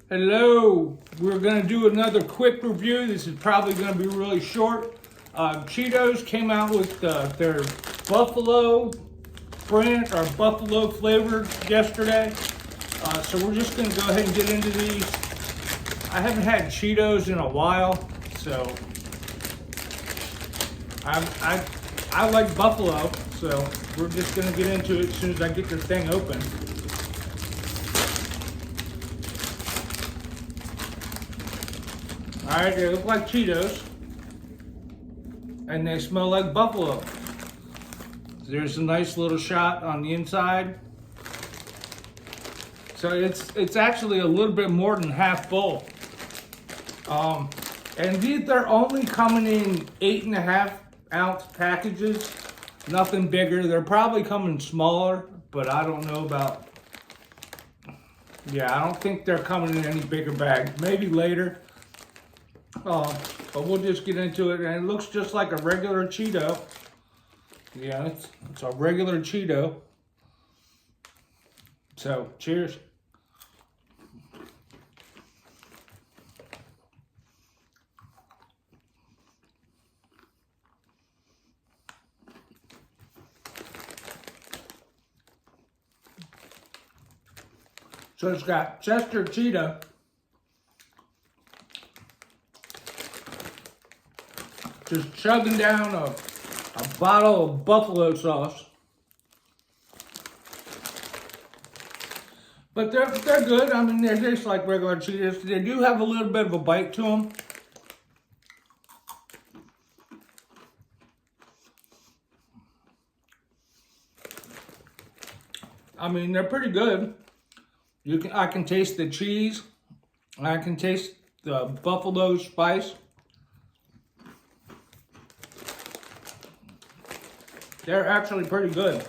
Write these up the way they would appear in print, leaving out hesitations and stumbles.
Hello, we're going to do another quick review. This is probably going to be really short. Cheetos came out with their buffalo brand or buffalo flavor yesterday. So we're just going to go ahead and get into these. I haven't had Cheetos in a while, so I like buffalo. So we're just going to get into it as soon as I get this thing open. Alright, they look like Cheetos, and they smell like buffalo. There's a nice little shot on the inside. So it's actually a little bit more than half full. And they're only coming in 8.5-ounce packages, nothing bigger. They're probably coming smaller, but I don't know about, I don't think they're coming in any bigger bags. Maybe later. But we'll just get into it, and it looks just like a regular Cheeto. Yeah, it's a regular Cheeto. So, cheers. So it's got Chester Cheetah, just chugging down a bottle of buffalo sauce. But they're good. I mean, they taste like regular Cheetos. They do have a little bit of a bite to them. I mean, they're pretty good. I can taste the cheese. I can taste the buffalo spice. They're actually pretty good.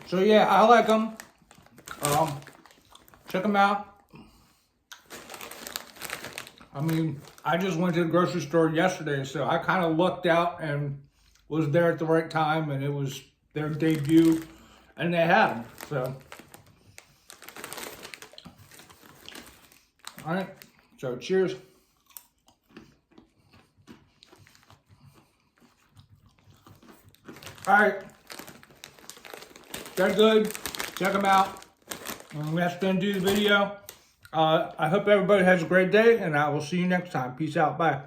So yeah, I like them. Check them out. I mean, I just went to the grocery store yesterday, so I kind of lucked out and was there at the right time, and it was their debut, and they had them, so. All right, so cheers. All right, they're good. Check them out. And that's gonna do the video. I hope everybody has a great day, and I will see you next time. Peace out. Bye.